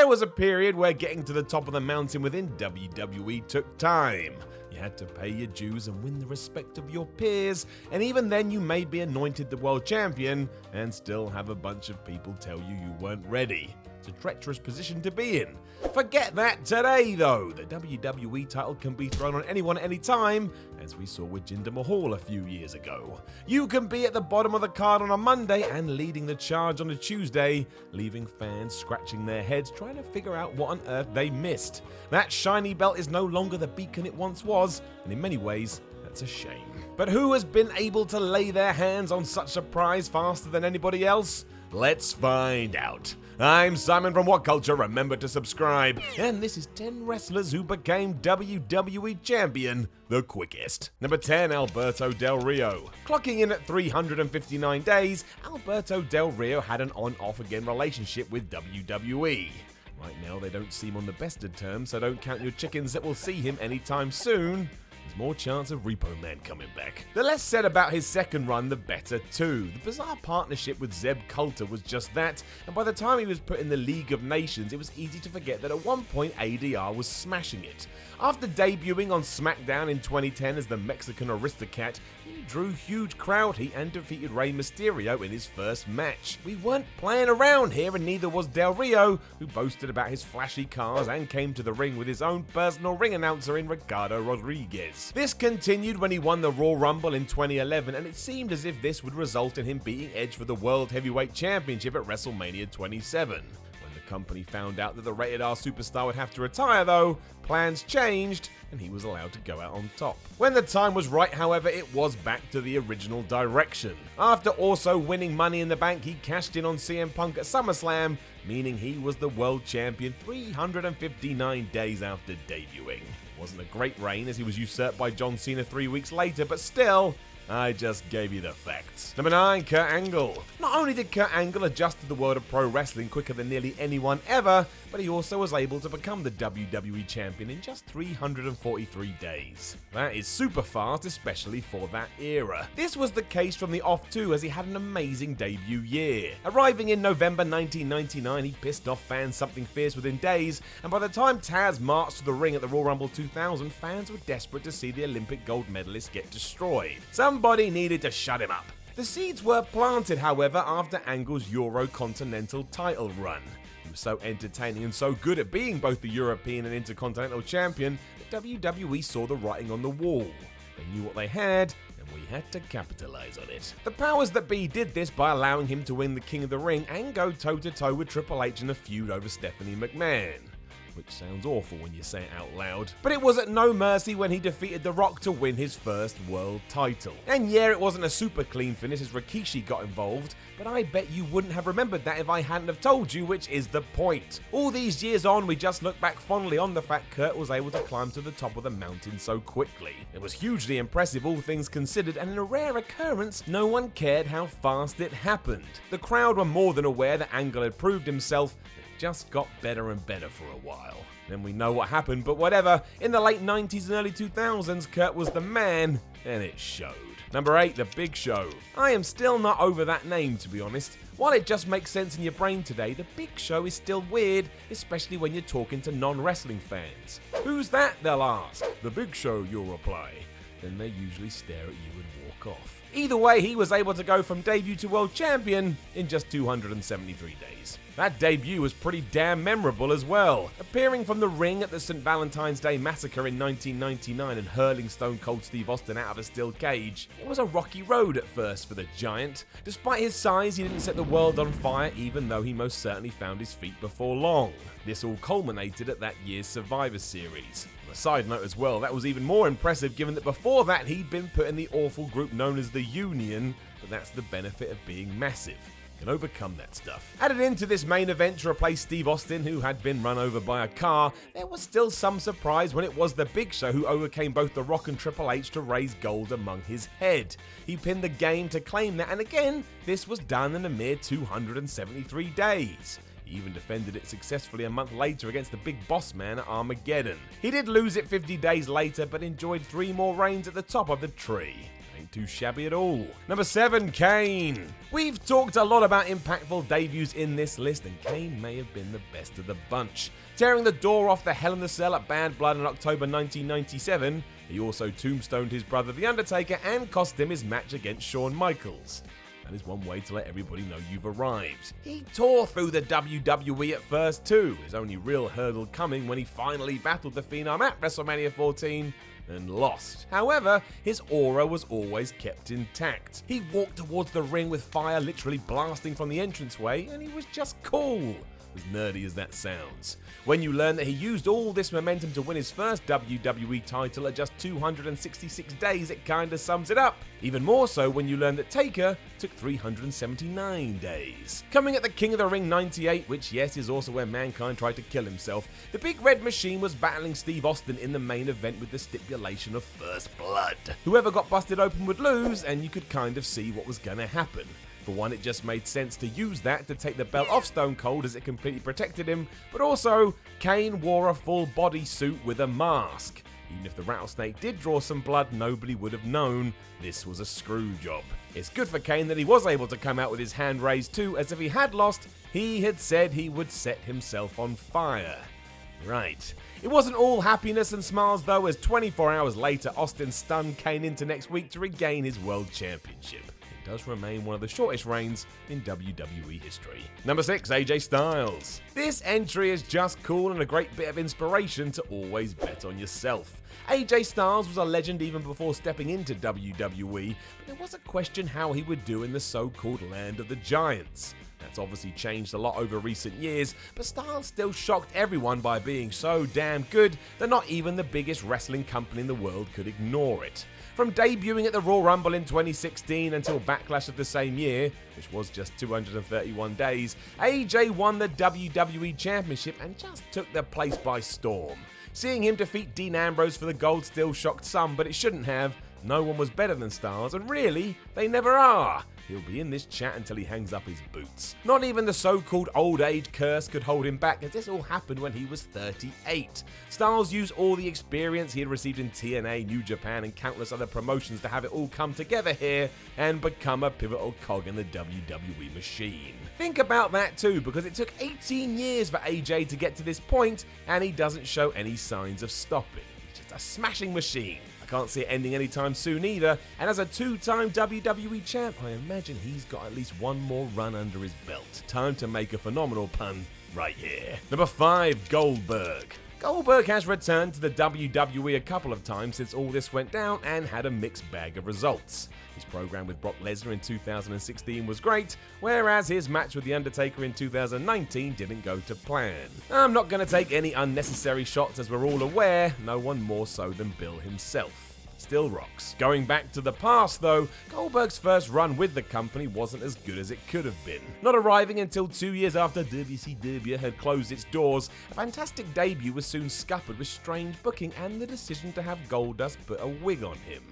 There was a period where getting to the top of the mountain within WWE took time. You had to pay your dues and win the respect of your peers, and even then you may be anointed the world champion and still have a bunch of people tell you weren't ready. It's a treacherous position to be in. Forget that today though. The WWE title can be thrown on anyone at any time, as we saw with Jinder Mahal a few years ago. You can be at the bottom of the card on a Monday and leading the charge on a Tuesday, leaving fans scratching their heads trying to figure out what on earth they missed. That shiny belt is no longer the beacon it once was, and in many ways, that's a shame. But who has been able to lay their hands on such a prize faster than anybody else? Let's find out. I'm Simon from WhatCulture, remember to subscribe, and this is 10 wrestlers who became WWE Champion the quickest. Number 10, Alberto Del Rio. Clocking in at 359 days, Alberto Del Rio had an on-off again relationship with WWE. Right now they don't seem on the best of terms, so don't count your chickens that we'll see him anytime soon. There's more chance of Repo Man coming back. The less said about his second run, the better too. The bizarre partnership with Zeb Coulter was just that, and by the time he was put in the League of Nations, it was easy to forget that at one point ADR was smashing it. After debuting on SmackDown in 2010 as the Mexican Aristocrat, he drew huge crowd heat and defeated Rey Mysterio in his first match. We weren't playing around here, and neither was Del Rio, who boasted about his flashy cars and came to the ring with his own personal ring announcer in Ricardo Rodriguez. This continued when he won the Royal Rumble in 2011, and it seemed as if this would result in him beating Edge for the World Heavyweight Championship at WrestleMania 27. Company found out that the Rated R superstar would have to retire though, plans changed and he was allowed to go out on top. When the time was right, however, it was back to the original direction. After also winning Money in the Bank, he cashed in on CM Punk at SummerSlam, meaning he was the world champion 359 days after debuting. It wasn't a great reign as he was usurped by John Cena 3 weeks later, but still, I just gave you the facts. Number 9, Kurt Angle. Not only did Kurt Angle adjust to the world of pro wrestling quicker than nearly anyone ever, but he also was able to become the WWE Champion in just 343 days. That is super fast, especially for that era. This was the case from the off too, as he had an amazing debut year. Arriving in November 1999, he pissed off fans something fierce within days, and by the time Taz marched to the ring at the Royal Rumble 2000, fans were desperate to see the Olympic gold medalist get destroyed. Somebody needed to shut him up. The seeds were planted, however, after Angle's Euro-Continental title run. He was so entertaining and so good at being both the European and Intercontinental Champion that WWE saw the writing on the wall. They knew what they had, and we had to capitalize on it. The powers that be did this by allowing him to win the King of the Ring and go toe-to-toe with Triple H in a feud over Stephanie McMahon. Which sounds awful when you say it out loud. But it was at no mercy when he defeated The Rock to win his first world title. And yeah, it wasn't a super clean finish as Rikishi got involved, but I bet you wouldn't have remembered that if I hadn't have told you, which is the point. All these years on, we just look back fondly on the fact Kurt was able to climb to the top of the mountain so quickly. It was hugely impressive, all things considered, and in a rare occurrence, no one cared how fast it happened. The crowd were more than aware that Angle had proved himself, just got better and better for a while. Then we know what happened, but whatever. In the late 90s and early 2000s, Kurt was the man, and it showed. Number 8, The Big Show. I am still not over that name, to be honest. While it just makes sense in your brain today, The Big Show is still weird, especially when you're talking to non-wrestling fans. Who's that, they'll ask. The Big Show, you'll reply. Then they usually stare at you and walk off. Either way, he was able to go from debut to world champion in just 273 days. That debut was pretty damn memorable as well. Appearing from the ring at the St. Valentine's Day Massacre in 1999 and hurling Stone Cold Steve Austin out of a steel cage, it was a rocky road at first for the Giant. Despite his size, he didn't set the world on fire, even though he most certainly found his feet before long. This all culminated at that year's Survivor Series. On a side note as well, that was even more impressive given that before that he'd been put in the awful group known as the Union, but that's the benefit of being massive. Can overcome that stuff. Added into this main event to replace Steve Austin, who had been run over by a car, there was still some surprise when it was The Big Show who overcame both The Rock and Triple H to raise gold among his head. He pinned the Game to claim that, and again, this was done in a mere 273 days. He even defended it successfully a month later against the Big Boss Man at Armageddon. He did lose it 50 days later, but enjoyed 3 more reigns at the top of the tree. Ain't too shabby at all. Number 7, Kane. We've talked a lot about impactful debuts in this list, and Kane may have been the best of the bunch. Tearing the door off the Hell in a Cell at Bad Blood in October 1997, he also tombstoned his brother The Undertaker and cost him his match against Shawn Michaels. That is one way to let everybody know you've arrived. He tore through the WWE at first too, his only real hurdle coming when he finally battled the Phenom at WrestleMania 14 and lost. However, his aura was always kept intact. He walked towards the ring with fire literally blasting from the entranceway, and he was just cool. As nerdy as that sounds. When you learn that he used all this momentum to win his first WWE title at just 266 days, it kinda sums it up. Even more so when you learn that Taker took 379 days. Coming at the King of the Ring 98, which yes is also where Mankind tried to kill himself, the Big Red Machine was battling Steve Austin in the main event with the stipulation of first blood. Whoever got busted open would lose, and you could kind of see what was gonna happen. For one, it just made sense to use that to take the belt off Stone Cold as it completely protected him, but also, Kane wore a full body suit with a mask. Even if the rattlesnake did draw some blood, nobody would have known this was a screw job. It's good for Kane that he was able to come out with his hand raised too, as if he had lost, he had said he would set himself on fire. Right. It wasn't all happiness and smiles though, as 24 hours later, Austin stunned Kane into next week to regain his World Championship. Does remain one of the shortest reigns in WWE history. Number 6, AJ Styles. This entry is just cool and a great bit of inspiration to always bet on yourself. AJ Styles was a legend even before stepping into WWE, but there was a question how he would do in the so-called land of the giants. That's obviously changed a lot over recent years, but Styles still shocked everyone by being so damn good that not even the biggest wrestling company in the world could ignore it. From debuting at the Royal Rumble in 2016 until Backlash of the same year, which was just 231 days, AJ won the WWE Championship and just took the place by storm. Seeing him defeat Dean Ambrose for the gold still shocked some, but it shouldn't have. No one was better than Styles, and really, they never are. He'll be in this chat until he hangs up his boots. Not even the so-called old age curse could hold him back, as this all happened when he was 38. Styles used all the experience he had received in TNA, New Japan, and countless other promotions to have it all come together here and become a pivotal cog in the WWE machine. Think about that too, because it took 18 years for AJ to get to this point, and he doesn't show any signs of stopping. He's just a smashing machine. I can't see it ending anytime soon either, and as a 2-time WWE champ, I imagine he's got at least one more run under his belt. Time to make a phenomenal pun right here. Number 5, Goldberg. Goldberg has returned to the WWE a couple of times since all this went down and had a mixed bag of results. His program with Brock Lesnar in 2016 was great, whereas his match with The Undertaker in 2019 didn't go to plan. I'm not going to take any unnecessary shots, as we're all aware, no one more so than Bill himself. Still rocks. Going back to the past though, Goldberg's first run with the company wasn't as good as it could have been. Not arriving until 2 years after WCW had closed its doors, a fantastic debut was soon scuppered with strange booking and the decision to have Goldust put a wig on him.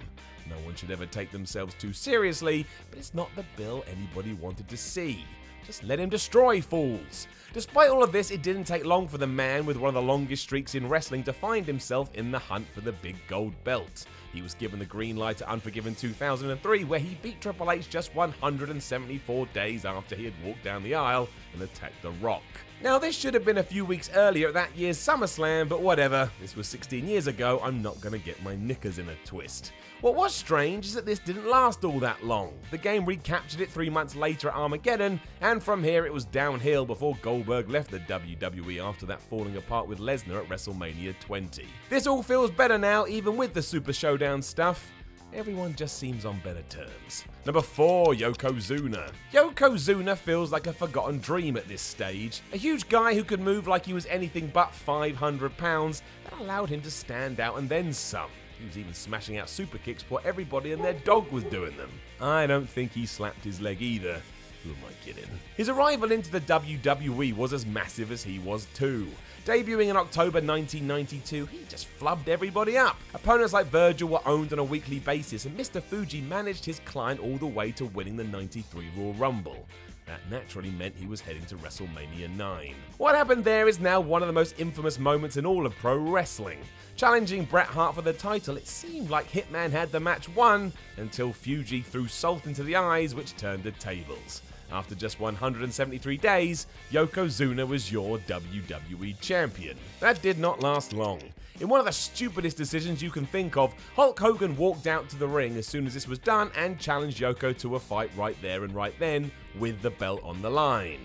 No one should ever take themselves too seriously, but it's not the Bill anybody wanted to see. Just let him destroy fools. Despite all of this, it didn't take long for the man with one of the longest streaks in wrestling to find himself in the hunt for the big gold belt. He was given the green light at Unforgiven 2003, where he beat Triple H just 174 days after he had walked down the aisle and attacked The Rock. Now, this should have been a few weeks earlier at that year's SummerSlam, but whatever. This was 16 years ago, I'm not going to get my knickers in a twist. What was strange is that this didn't last all that long. The game recaptured it 3 months later at Armageddon, and from here it was downhill before Goldberg left the WWE after that falling apart with Lesnar at WrestleMania 20. This all feels better now, even with the Super Showdown stuff. Everyone just seems on better terms. Number 4, Yokozuna. Yokozuna feels like a forgotten dream at this stage. A huge guy who could move like he was anything but 500 pounds that allowed him to stand out and then some. He was even smashing out super kicks before everybody and their dog was doing them. I don't think he slapped his leg either. Who am I kidding? His arrival into the WWE was as massive as he was too. Debuting in October 1992, he just flubbed everybody up. Opponents like Virgil were owned on a weekly basis, and Mr. Fuji managed his client all the way to winning the '93 Royal Rumble. That naturally meant he was heading to WrestleMania 9. What happened there is now one of the most infamous moments in all of pro wrestling. Challenging Bret Hart for the title, it seemed like Hitman had the match won until Fuji threw salt into the eyes, which turned the tables. After just 173 days, Yokozuna was your WWE champion. That did not last long. In one of the stupidest decisions you can think of, Hulk Hogan walked out to the ring as soon as this was done and challenged Yoko to a fight right there and right then, with the belt on the line.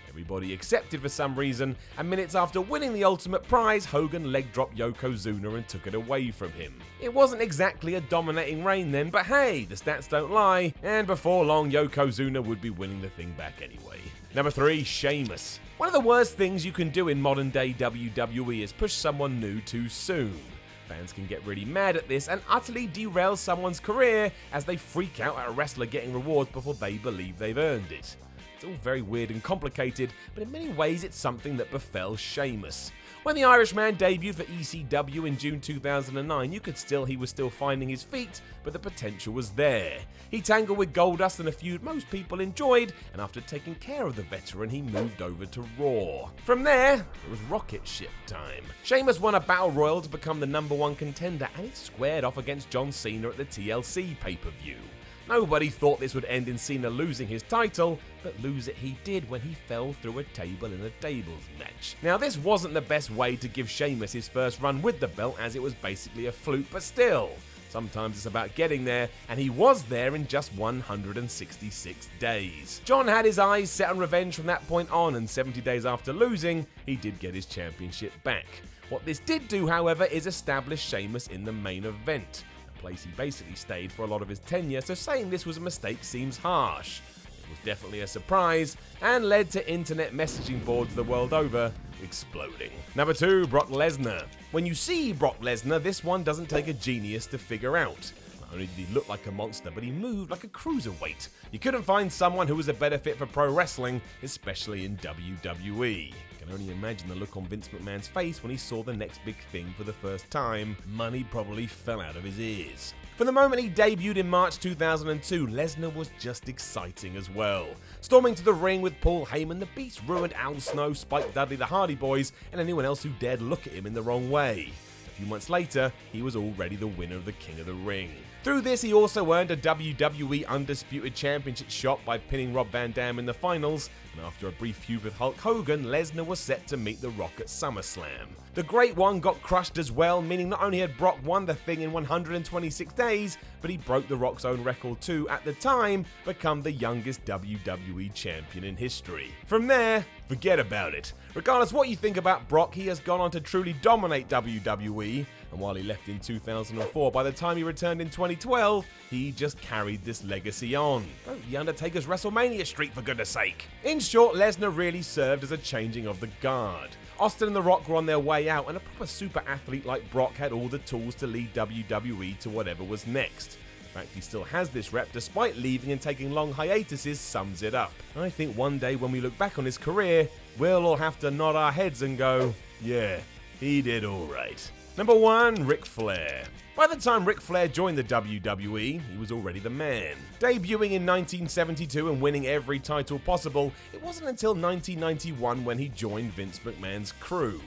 Everybody accepted for some reason, and minutes after winning the ultimate prize, Hogan leg dropped Yokozuna and took it away from him. It wasn't exactly a dominating reign then, but hey, the stats don't lie, and before long Yokozuna would be winning the thing back anyway. Number 3, Sheamus. One of the worst things you can do in modern day WWE is push someone new too soon. Fans can get really mad at this and utterly derail someone's career as they freak out at a wrestler getting rewards before they believe they've earned it. It's all very weird and complicated, but in many ways it's something that befell Sheamus. When the Irishman debuted for ECW in June 2009, you could he was still finding his feet, but the potential was there. He tangled with Goldust in a feud most people enjoyed, and after taking care of the veteran, he moved over to Raw. From there, it was rocket ship time. Sheamus won a Battle Royal to become the #1 contender, and he squared off against John Cena at the TLC pay-per-view. Nobody thought this would end in Cena losing his title, but lose it he did when he fell through a table in a tables match. Now this wasn't the best way to give Sheamus his first run with the belt, as it was basically a fluke, but still. Sometimes it's about getting there, and he was there in just 166 days. John had his eyes set on revenge from that point on, and 70 days after losing, he did get his championship back. What this did do, however, is establish Sheamus in the main event. Place he basically stayed for a lot of his tenure, so saying this was a mistake seems harsh. It was definitely a surprise and led to internet messaging boards the world over exploding. Number 2, Brock Lesnar. When you see Brock Lesnar, this one doesn't take a genius to figure out. Not only did he look like a monster, but he moved like a cruiserweight. You couldn't find someone who was a better fit for pro wrestling, especially in WWE. I can only imagine the look on Vince McMahon's face when he saw the next big thing for the first time. Money probably fell out of his ears. From the moment he debuted in March 2002, Lesnar was just exciting as well. Storming to the ring with Paul Heyman, the Beast ruined Al Snow, Spike Dudley, the Hardy Boys, and anyone else who dared look at him in the wrong way. A few months later, he was already the winner of the King of the Ring. Through this, he also earned a WWE Undisputed Championship shot by pinning Rob Van Dam in the finals, and after a brief feud with Hulk Hogan, Lesnar was set to meet The Rock at SummerSlam. The Great One got crushed as well, meaning not only had Brock won the thing in 126 days, but he broke The Rock's own record to, at the time, become the youngest WWE champion in history. From there, forget about it. Regardless what you think about Brock, he has gone on to truly dominate WWE, and while he left in 2004, by the time he returned in 2012, he just carried this legacy on. Broke The Undertaker's WrestleMania streak, for goodness sake. In short, Lesnar really served as a changing of the guard. Austin and The Rock were on their way out, and a proper super athlete like Brock had all the tools to lead WWE to whatever was next. The fact he still has this rep despite leaving and taking long hiatuses sums it up. I think one day when we look back on his career, we'll all have to nod our heads and go, yeah, he did alright. Number 1, Ric Flair. By the time Ric Flair joined the WWE, he was already the man. Debuting in 1972 and winning every title possible, it wasn't until 1991 when he joined Vince McMahon's crew.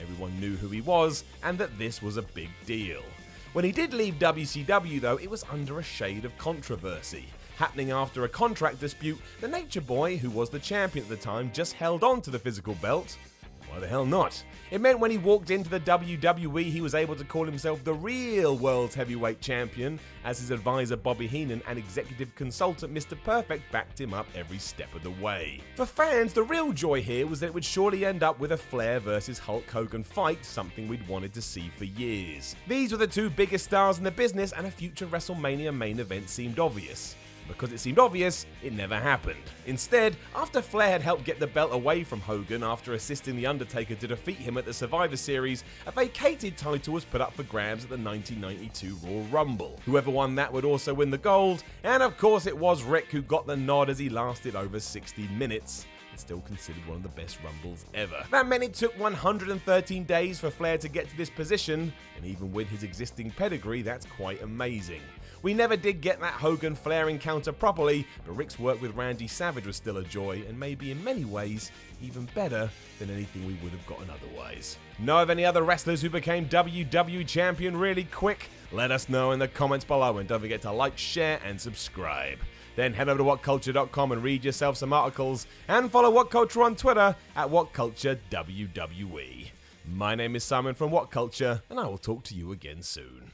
Everyone knew who he was and that this was a big deal. When he did leave WCW though, it was under a shade of controversy. Happening after a contract dispute, the Nature Boy, who was the champion at the time, just held on to the physical belt. Why the hell not? It meant when he walked into the WWE, he was able to call himself the real World's Heavyweight Champion, as his advisor Bobby Heenan and executive consultant Mr. Perfect backed him up every step of the way. For fans, the real joy here was that it would surely end up with a Flair versus Hulk Hogan fight, something we'd wanted to see for years. These were the two biggest stars in the business, and a future WrestleMania main event seemed obvious. Because it seemed obvious, it never happened. Instead, after Flair had helped get the belt away from Hogan after assisting The Undertaker to defeat him at the Survivor Series, a vacated title was put up for grabs at the 1992 Royal Rumble. Whoever won that would also win the gold, and of course it was Rick who got the nod as he lasted over 60 minutes. It's still considered one of the best Rumbles ever. That meant it took 113 days for Flair to get to this position, and even with his existing pedigree, that's quite amazing. We never did get that Hogan-Flair encounter properly, but Ric's work with Randy Savage was still a joy, and maybe in many ways even better than anything we would have gotten otherwise. Know of any other wrestlers who became WWE champion really quick? Let us know in the comments below, and don't forget to like, share, and subscribe. Then head over to WhatCulture.com and read yourself some articles, and follow WhatCulture on Twitter at WhatCultureWWE. My name is Simon from WhatCulture, and I will talk to you again soon.